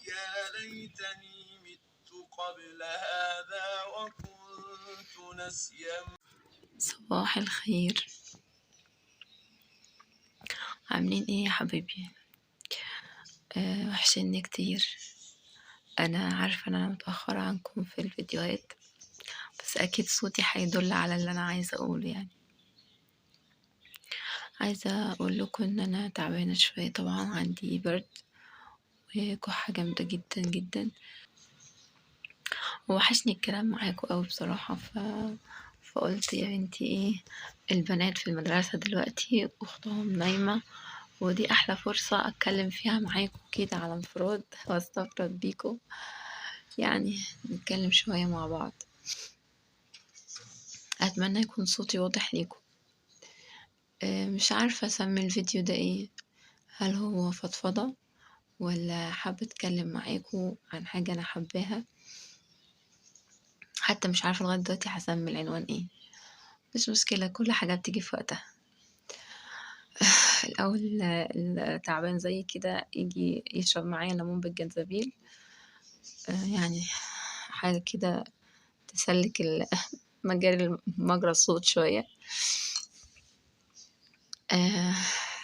يا ليتني مت قبل هذا وكنت نسيا. صباح الخير، عاملين ايه يا حبيبي؟ وحشني كتير. انا عارفه ان انا متاخره عنكم في الفيديوهات، بس اكيد صوتي هيدل على اللي انا عايزه اقوله. يعني عايزه اقول لكم ان انا تعبانه شويه، طبعا عندي برد وكحه جامده جدا جدا، ووحشني الكلام معاكم قوي بصراحه. فقلت يا بنتي ايه، البنات في المدرسه دلوقتي اختهم نايمه، ودي احلى فرصه اتكلم فيها معاكم كده على انفراد واستفرد بيكم، يعني نتكلم شويه مع بعض. اتمنى يكون صوتي واضح ليكم. مش عارفه اسمي الفيديو ده ايه، هل هو فضفضه ولا حابه اتكلم معاكم عن حاجه انا حباها؟ حتى مش عارفه لغايه دلوقتي هسمي العنوان ايه، مش مشكله، كل حاجه بتيجي في وقتها. الاول التعبان زي كده يجي يشرب معايا ليمون بالجنزبيل، يعني حاجه كده تسلك مجرى الصوت شويه.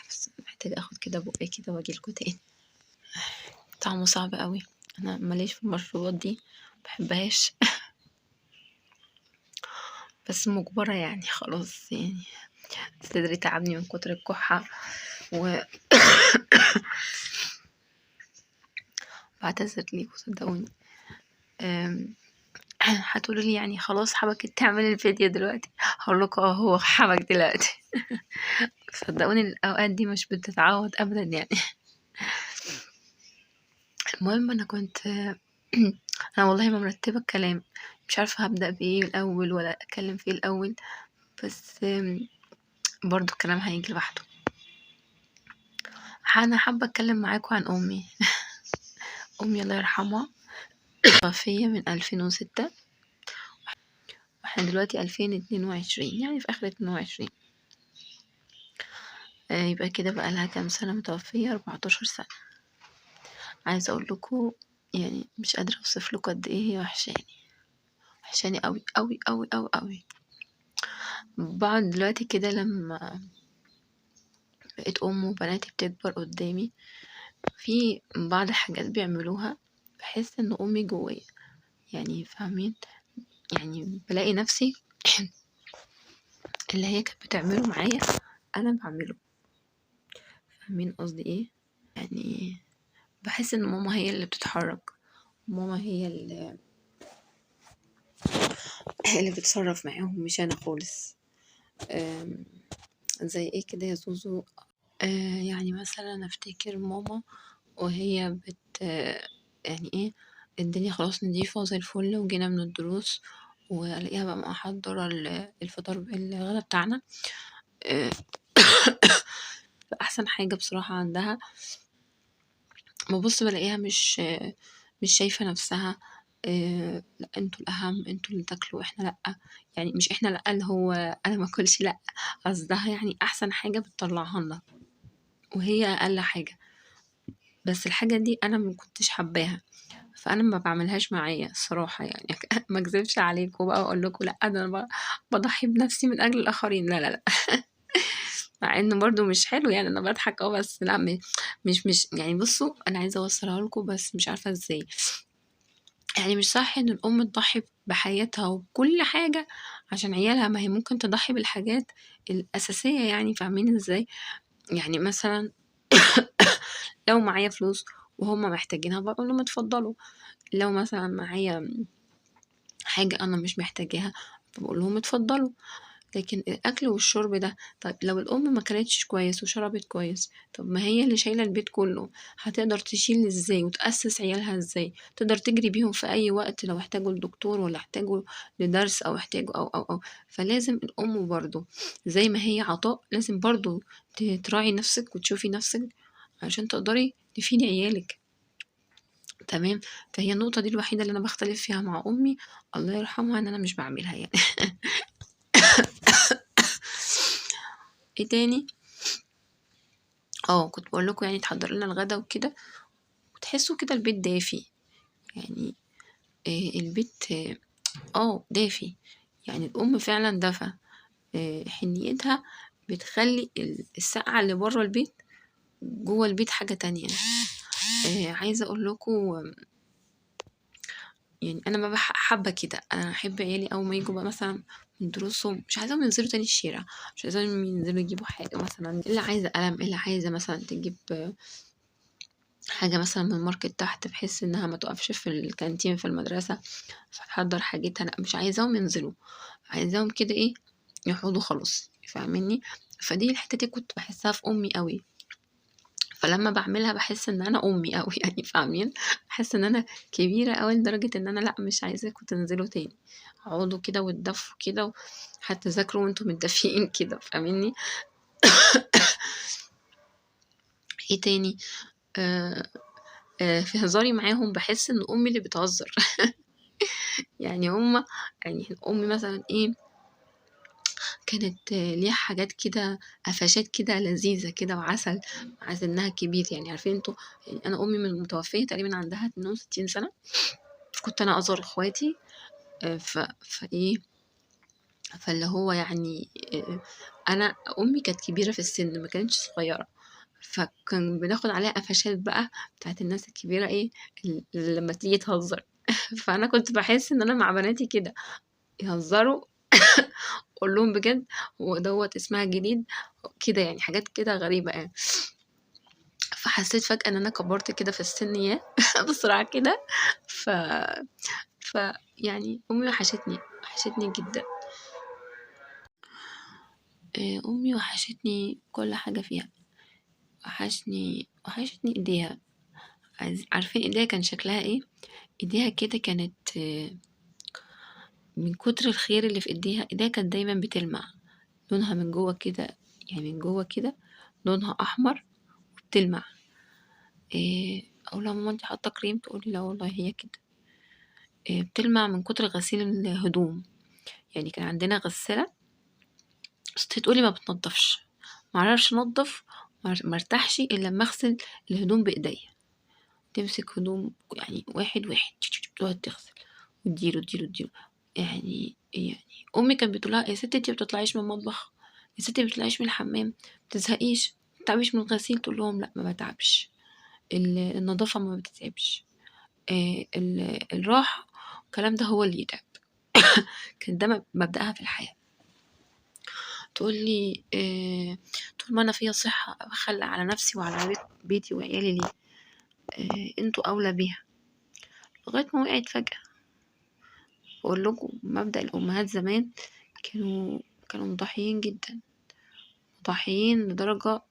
بس محتاجه اخد كده بقى كده واجيلكوا تاني. طعمه صعب قوي، انا ماليش في المشروبات دي، مبحبهاش. بس مجبرة يعني، خلاص يعني صدري تعبني من كتر الكحة بعتذر ليكوا صدقوني. هتقولوا لي يعني خلاص حبكت تعمل الفيديو دلوقتي، هقول لكم هو حبك دلوقتي. صدقوني الاوقات دي مش بتتعوض ابدا يعني. المهم انا كنت انا والله ما مرتبه الكلام، مش عارفه هبدا بايه الاول ولا اتكلم فيه الاول، بس برضو الكلام هيجي لوحده. انا حابه اتكلم معاكم عن امي. امي الله يرحمها توفيه من 2006، واحنا دلوقتي 2022، يعني في اخر 22. يبقى كده بقى لها كام سنه متوفيه؟ 14 سنه. عايزه اقول لكم يعني مش قادره اوصف لكم قد ايه هي وحشاني قوي قوي قوي قوي قوي. بعد دلوقتي كده لما بقيت ام وبناتي بتكبر قدامي، في بعض الحاجات بيعملوها بحس ان امي جوايا، يعني فاهمين؟ يعني بلاقي نفسي اللي هي كانت بتعمله معايا انا بعمله، فاهمين قصدي ايه؟ يعني بحس ان ماما هي اللي بتتحرك، ماما هي اللي بتصرف معاهم، مش انا خالص. زي ايه كده يا زوزو؟ يعني مثلا افتكر ماما وهي يعني ايه، الدنيا خلاص نضيفة وزي الفل، وجينا من الدروس والاقيها بقى محضرة الفطار الغدا بتاعنا. آه، احسن حاجة بصراحة عندها، ببص بلاقيها مش شايفة نفسها. لا انتوا الاهم، انتوا اللي تاكلوا، احنا لا. يعني مش احنا لا اللي هو انا ما اكلش، لا، قصدها يعني احسن حاجة بتطلعها لنا وهي اقل حاجة. بس الحاجة دي انا ما كنتش حباها، فانا ما بعملهاش معايا الصراحة يعني. ما اكذبش عليكم بقى واقول لكم لا ده انا بضحي بنفسي من اجل الاخرين، لا لا لا. مع انه برضو مش حلو يعني، انا بضحك بس لا، مش يعني. بصوا انا عايزه اوصلها لكم بس مش عارفه ازاي. يعني مش صح ان الام تضحي بحياتها وكل حاجه عشان عيالها، ما هي ممكن تضحي بالحاجات الاساسيه، يعني فاهمين ازاي؟ يعني مثلا لو معايا فلوس وهم محتاجينها بقول لهم اتفضلوا، لو مثلا معايا حاجه انا مش محتاجاها بقول لهم اتفضلوا. لكن الأكل والشرب ده، طيب لو الأم ما كلتش كويس وشربت كويس، طب ما هي اللي شايلة البيت كله، هتقدر تشيل ازاي وتأسس عيالها ازاي؟ تقدر تجري بيهم في أي وقت لو احتاجوا لدكتور ولا احتاجوا لدرس أو احتاجوا أو. فلازم الأم برضو زي ما هي عطاء، لازم برضو تراعي نفسك وتشوفي نفسك عشان تقدري تفيدي عيالك. تمام. فهي النقطة دي الوحيدة اللي أنا بختلف فيها مع أمي الله يرحمها، إن أنا مش بعملها يعني. ايه تاني؟ كنت بقول لكم يعني تحضر لنا الغدا وكده، تحسوا كده البيت دافي، يعني البيت دافي، يعني الأم فعلًا دفا، حنيّتها بتخلّي السقعة اللي برّه البيت جوّه البيت حاجة تانية. عايزة أقول لكم يعني أنا بابقى حابة كده، أنا أحب عيالي أول ما ييجوا بقى مثلًا من دروسهم مش عايزاهم ينزلوا تاني الشارع، مش عايزاهم ينزلوا يجيبوا حاجة مثلًا، اللي عايزة قلم، اللي عايزة مثلًا تجيب حاجة مثلًا من الماركت تحت بحيث إنها ما تقفش في الكانتين في المدرسة فتحضّر حاجتها، لأ مش عايزاهم ينزلوا، عايزاهم كده إيه، يقعدوا خلاص، فاهماني؟ فدي الحتّة دي كنت باحسّها في أمي أوي، فلمّا باعملها باحس إن أنا أمي أوي يعني فاهمين؟ باحس إن أنا كبيرة أوي لدرجة إن أنا لأ مش عايزاكم تنزلوا تاني، اقعدوا كده واتدفوا كده حتى ذاكروا وأنتم متدفيين كده فاهمينّي؟ إيه تاني؟ آآ في هزاري معاهم باحس إن أمي اللي بتهزر يعني هُم يعني أمي مثلًا إيه، كانت ليها حاجات كده قفشات كده لذيذة كده وعسل مع سنها الكبير، يعني عارفين أنتم يعني أنا أمي متوفية تقريبًا عندها 62 سنة، كنت أنا أصغر اخواتي فإيه، فاللي هو يعني أنا أمي كانت كبيرة في السن ما كانتش صغيرة، فكان بناخد عليها قفشات بقى بتاعة الناس الكبيرة إيه، لمّا تيجي تهزر فأنا كنت باحس إن أنا مع بناتي كده، يهزروا أقول لهم بجد ودوّة اسمها جديد كده يعني حاجات كده غريبة يعني. فحسيت فجأة إن أنا كبرت كده في السن ياه بسرعة كده ف فيعني أمي وحشتني جدًا. أمي وحشتني كل حاجة فيها، وحشتني إيديها، عارفين إيديها كان شكلها إيه؟ إيديها كده كانت من كتر الخير اللي في إيديها كانت دايمًا بتلمع، لونها من جوّه كده يعني من جوّه كده لونها أحمر وبتلمع، أقول لها: "ماما أنتِ حاطة كريم؟" تقول لي: "لا والله هي كده." بتلمع من كتر غسيل الهدوم، يعني كان عندنا غسالة بس تقول لي ما بتنضفش، ما اعرفش انضف ما ارتاحش الا لما اغسل الهدوم بايديا، تمسك هدوم يعني واحد تقعد تغسل وتديله يعني امي كانت بتقولها يا ستي انتي بتطلعيش من المطبخ، يا ستي بتطلعيش من الحمام، بتزهقيش، بتتعبيش من الغسيل؟ تقول لهم لا ما بتعبش، النظافة ما بتتعبش، الراحة الكلام ده هو اللي يتعب. كان ده مبدأها في الحياة. تقول لي طول ما أنا فيّا صحة أخلّي على نفسي وعلى بيتي وعيالي ليه؟ أنتم أولى بيها، لغاية ما وقعت فجأة. باقول لكم مبدأ الأمهات زمان كانوا مضحيين جدًا، مضحيين لدرجة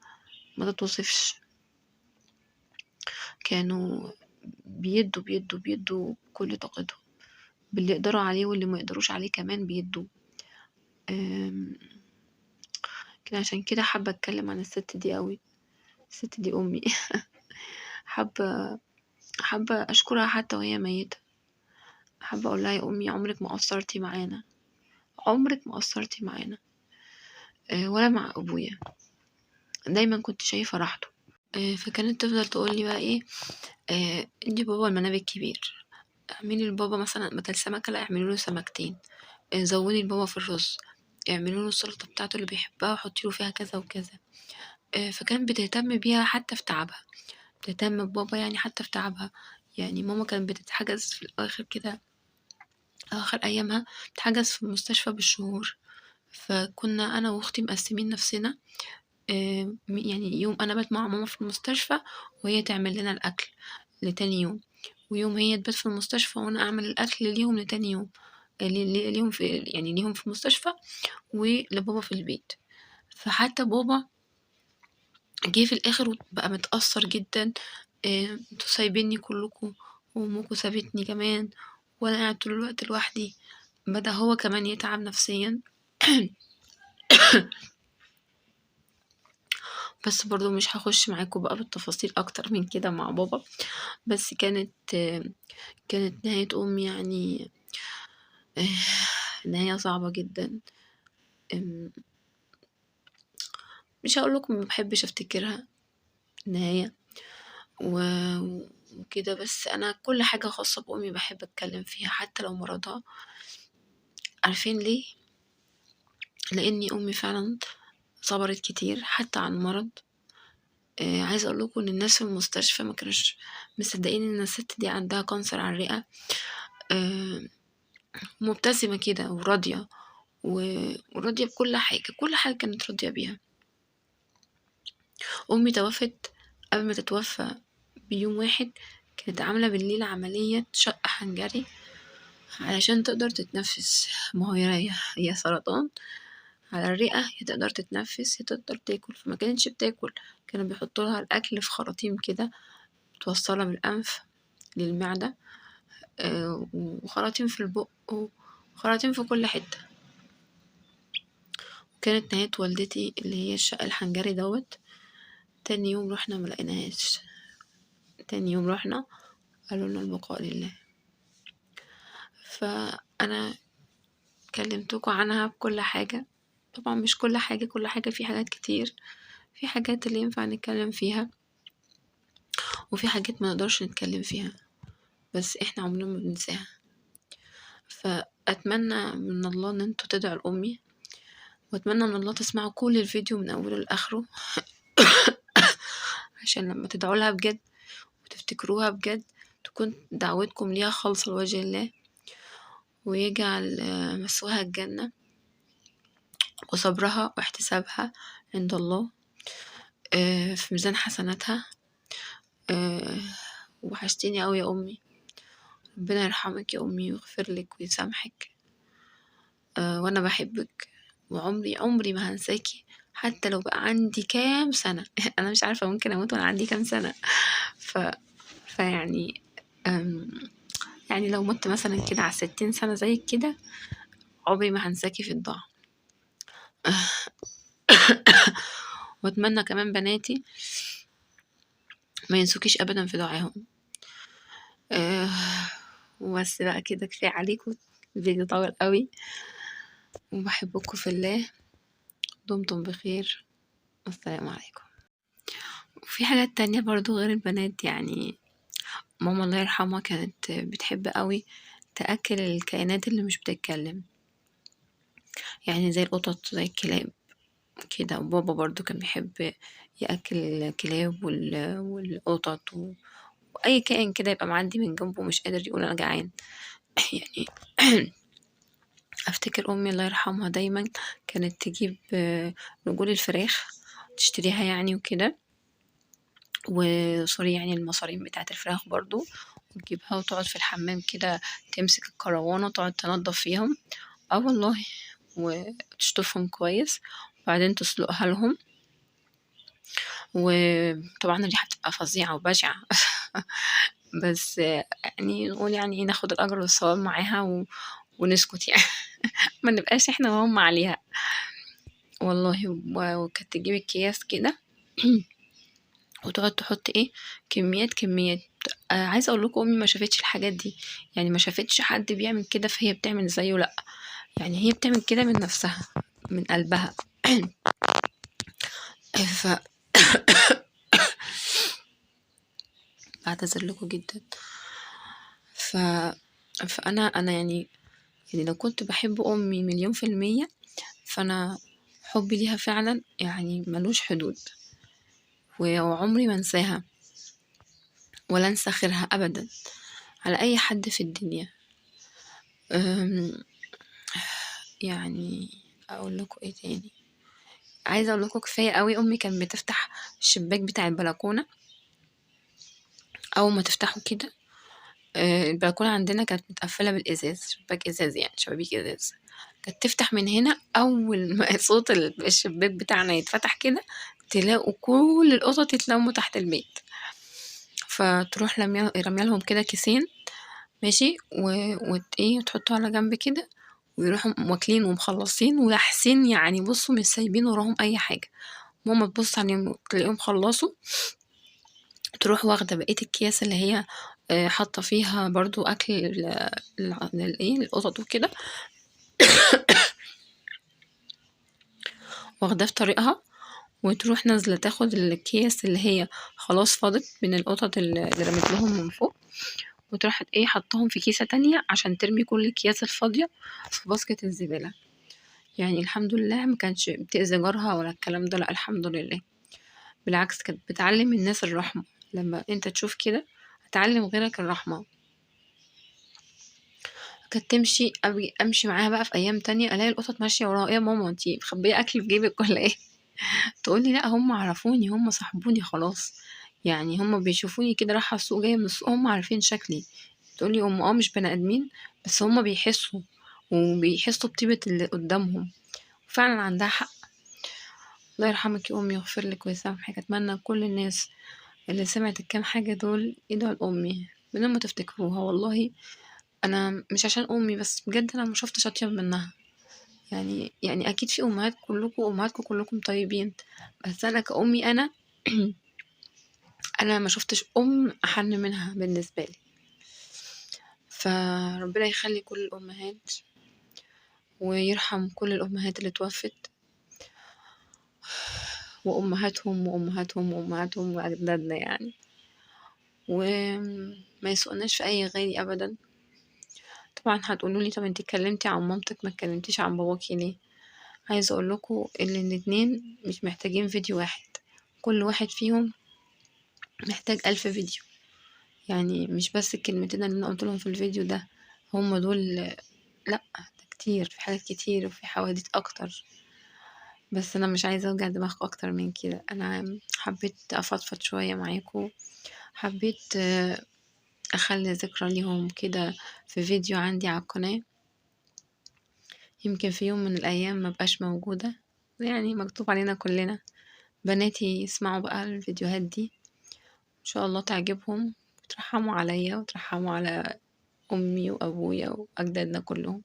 ما تتوصفش، كانوا بيدّوا كل طاقتهم، باللي يقدروا عليه واللي ما يقدروش عليه كمان بيدّوه. يمكن عشان كده حابة أتكلم عن الست دي أوي، الست دي أمي حابة أشكرها حتى وهي ميتة، حابة أقول لها يا أمي عمرك ما قصرتِ معانا، عمرك ما قصرتِ معانا ولا مع أبويا، دايمًا كنت شايفة راحته. فكانت تفضل تقول لي بقى إيه، ادّي بابا المناب الكبير، اعملي لبابا مثلًا بدل سمكة لأ اعملي له سمكتين، زوّدي لبابا في الرز، اعملي له السلطة بتاعته اللي بيحبها وحطي له فيها كذا وكذا. فكانت بتهتم بيها حتى في تعبها، بتهتم ببابا يعني حتى في تعبها، يعني ماما كانت بتتحجز في الآخر كده آخر أيامها بتتحجز في المستشفى بالشهور، فكنا أنا وأختي مقسمين نفسنا، يعني يوم أنا أبات مع ماما في المستشفى وهي تعمل لنا الأكل لتاني يوم، ويوم هي تبات في المستشفى وأنا أعمل الأكل ليهم لتاني يوم، ليهم ليهم في المستشفى ولبابا في البيت. فحتى بابا جه في الآخر وبقى متأثر جدًا، انتم سايبينّي كلكم وأمكم سابتني كمان وأنا قاعد طول الوقت لوحدي، بدأ هو كمان يتعب نفسيًا. بس برضه مش هاخش معاكم بقى بالتفاصيل أكتر من كده مع بابا، بس كانت نهاية أمي يعني نهاية صعبة جدًا، آمم، مش هاقول لكم ما باحبش أفتكرها النهاية و وكده. بس أنا كل حاجة خاصة بأمي باحب أتكلّم فيها حتى لو مرضها. عارفين ليه؟ لإني أمي فعلًا صبرت كتير حتى عن المرض. عايزة أقول لكم إن الناس في المستشفى ما كانوش مصدقين إن الست دي عندها كانسر على الرئة. آآ مبتسمة كده وراضية وراضية بكل حاجة، كل حاجة كانت راضية بيها. أمي توفت قبل ما تتوفى بيوم واحد، كانت عاملة بالليل عملية شق حنجري علشان تقدر تتنفس. ما هو يا سرطان على الرئة، يا تقدر تتنفس يا تقدر تاكل، فما كانتش بتاكل. كانوا بيحطوا لها الأكل في خراطيم كده متوصلة بالأنف للمعدة، وخراطيم في البق وخراطيم في كل حتة. وكانت نهاية والدتي اللي هي الشق الحنجري دوت. تاني يوم رحنا ملقيناهاش، تاني يوم رحنا قالوا لنا البقاء لله. فأنا كلمتكم عنها بكل حاجة. طبعا مش كل حاجة، كل حاجة في حاجات كتير، في حاجات اللي ينفع نتكلم فيها وفي حاجات ما نقدرش نتكلم فيها، بس احنا عمرنا ما بننساها. فأتمنى من الله ان انتوا تدعوا لأمي، وأتمنى من الله تسمعوا كل الفيديو من أوله لآخره عشان لما تدعوا لها بجد وتفتكروها بجد تكون دعوتكم ليها خالصة لوجه الله، ويجعل مثواها الجنة وصبرها واحتسابها عند الله في ميزان حسناتها. وحشتيني أوي يا أمي، ربنا يرحمك يا أمي ويغفر لك ويسامحك. وأنا بحبك وعمري ما هنساكي حتى لو بقى عندي كام سنة. أنا مش عارفة ممكن أموت وأنا عندي كام سنة. فيعني يعني لو مت مثلا كده على 60 سنة زيك كده، عمري ما هنساكي في الضاع. وأتمنى كمان بناتي ما ينسوكيش أبدا في دعاهم. وبس بقى كده، كفاية عليكم، الفيديو طول قوي، وبحبكم في الله. دمتم بخير، والسلام عليكم. وفي حاجات تانية برضو غير البنات، يعني ماما الله يرحمها كانت بتحب قوي تأكل الكائنات اللي مش بتتكلم، يعني زي القطط زي الكلاب كده. وبابا برضو كان بيحب يأكل الكلاب والقطط وأي كائن كده يبقى معدي من جنبه مش قادر يقول أنا جعان. يعني أفتكر أمي الله يرحمها دايما كانت تجيب رجول الفراخ تشتريها يعني وكده، وسوري يعني المصارين بتاعة الفراخ برضو، وتجيبها وتقعد في الحمام كده تمسك الكروانة وتقعد تنضف فيهم. والله، وتشطفهم كويس وبعدين تسلقها لهم. وطبعا الريحة بتبقى فظيعة وبشعة. بس يعني نقول يعني ناخد الأجر والثواب معاها ونسكت يعني. ما نبقاش احنا وهم عليها والله. وكانت تجيب الأكياس كده وتقعد تحط كميات. عايزة اقول لكم امي ما شافتش الحاجات دي، يعني ما شافتش حد بيعمل كده فهي بتعمل زيه، لا، يعني هي بتعمل كده من نفسها من قلبها. ف بعتذر لكم جدا. ف... فانا يعني لو كنت بحب امي 1,000,000%، فانا حبي ليها فعلا يعني ملوش حدود، وعمري ما انساها ولا انسى خيرها ابدا على اي حد في الدنيا. يعني اقول لكم ايه تاني؟ عايزه اقول لكم كفايه قوي امي كانت بتفتح الشباك بتاع البلكونه. اول ما تفتحه كده، البلكونه عندنا كانت متقفله بالازاز، شباك ازاز يعني شبابيك ازاز. كانت تفتح من هنا، اول ما صوت الشباك بتاعنا يتفتح كده تلاقوا كل القطط يتلموا تحت البيت، فتروح رمي لهم كده كيسين ماشي وتحطوا على جنب كده، ويروحوا واكلين ومخلصين ويحسين، يعني بصوا مش سايبين وراهم اي حاجه. ماما تبص عليهم تلاقيهم خلصوا، تروح واخده بقيه الكياس اللي هي حاطه فيها برضو اكل القطط وكده، واخداه في طريقها وتروح نازلة تاخد الأكياس اللي هي خلاص فاضت من القطط اللي رميت لهم من فوق، وتروح إيه حطّاهم في كيسة تانية عشان ترمي كل الأكياس الفاضية في باسكت الزبالة. يعني الحمد لله ما كانتش بتأذي جارها ولا الكلام ده، لأ الحمد لله، بالعكس كانت بتعلّم الناس الرحمة، لمّا أنت تشوف كده هتعلّم غيرك الرحمة. كانت تمشي أمشي معاها بقى في أيام تانية ألاقي القطط ماشية وراها، إيه يا ماما أنتِ مخبية أكل في جيبِك والّا إيه؟ تقول لي: "لأ هُم عرفوني، هُم صاحبوني خلاص، يعني هُم بيشوفوني كده رايحة السوق جاية من السوق هُم عارفين شكلي." تقول لي: "هُم مش بني آدمين بس هُم بيحسّوا، وبيحسّوا بطيبة اللي قدّامهم." وفعلًا عندها حق. الله يرحمِك يا أمي ويغفر لِك ويسامحِك، أتمنى كل الناس اللي سمعت الكام حاجة دول يدعوا لأمي من غير ما تفتكروها، والله أنا مش عشان أمي بس بجد أنا ما شُفتش أطيب منها. يعني أكيد في أمهات أمهاتكم كلكم طيبين، بس أنا كأمي أنا أنا ما شُفتش أحن منها بالنسبة لي. فربنا يخلّي كل الأمهات، ويرحم كل الأمهات اللي اتوفت، وأمهاتهم وأمهاتهم وأمهاتهم وأجدادنا يعني، وما يسوقناش في أي غالي أبدًا. طبعًا هتقولوا لي طَب أنتِ اتكلمتِ عن مامتِك ما اتكلمتيش عن باباكِ ليه؟ عايزة أقول لكم إن الاتنين مش محتاجين فيديو واحد، كل واحد فيهم محتاج 1000 فيديو. يعني مش بس الكلمتين اللي أنا قُلت لهم في الفيديو ده، هُم دول لأ، ده كتير، في حاجات كتير وفي حواديت أكتر، بس أنا مش عايزة أوجع دماغكم أكتر من كده. أنا حبيت أفضفض شوية معاكم، حبيت أخلّي ذكرى ليهم كده في فيديو عندي على القناة، يمكن في يوم من الأيام ما أبقاش موجودة، يعني مكتوب علينا كلنا. بناتي يسمعوا بقى الفيديوهات دي، إن شاء الله تعجبهم وترحّموا عليَّ وترحّموا على أمي وأبويا وأجدادنا كلّهم.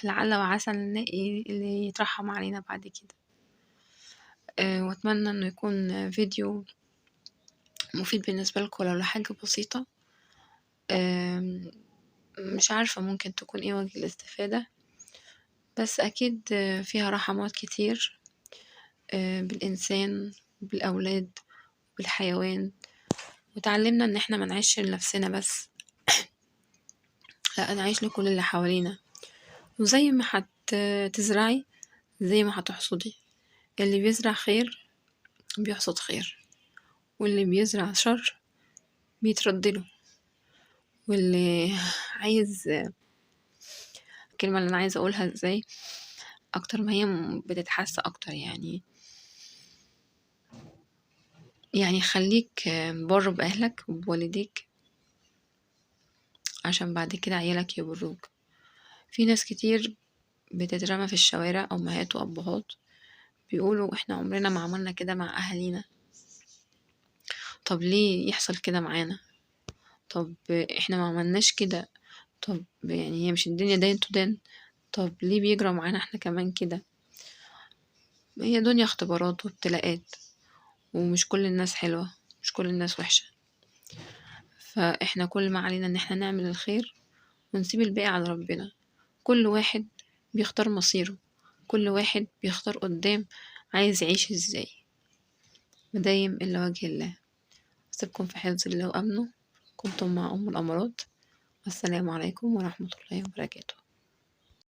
لعل وعسى نلاقي اللي يترحّم علينا بعد كده. وأتمنى إنه يكون فيديو مفيد بالنسبة لكم ولو لحاجة بسيطة. آمم مش عارفة ممكن تكون إيه وجه الاستفادة، بس أكيد فيها رحمات كتير بالإنسان، بالأولاد، بالحيوان، واتعلمنا إن إحنا ما نعيشش لنفسنا بس، لأ نعيش لكل اللي حوالينا، وزي ما تزرعي زي ما هتحصدي، اللي بيزرع خير بيحصد خير، واللي بيزرع شر بيترد له. واللي عايز الكلمة اللي أنا عايزة أقولها إزاي أكتر ما هي بتتحس أكتر، يعني خليك بر بأهلك وبوالديك عشان بعد كده عيالك يبروك. في ناس كتير بتترمى في الشوارع، أمهات وأبهات بيقولوا إحنا عمرنا ما عملنا كده مع أهالينا. طب ليه يحصل كده معانا؟ طب إحنا ما عملناش كده، طب يعني هي مش الدنيا دين تدان؟ طب ليه بيجرى معانا إحنا كمان كده؟ هي دنيا اختبارات وابتلاءات، ومش كل الناس حلوة، مش كل الناس وحشة. فإحنا كل ما علينا إن إحنا نعمل الخير ونسيب الباقي على ربنا. كل واحد بيختار مصيره، كل واحد بيختار قدام عايز يعيش ازاي، مدايم إلا وجه الله. أسيبكم في حفظ الله وأمنه. كنتم مع أم الأمراض، والسلام عليكم ورحمة الله وبركاته.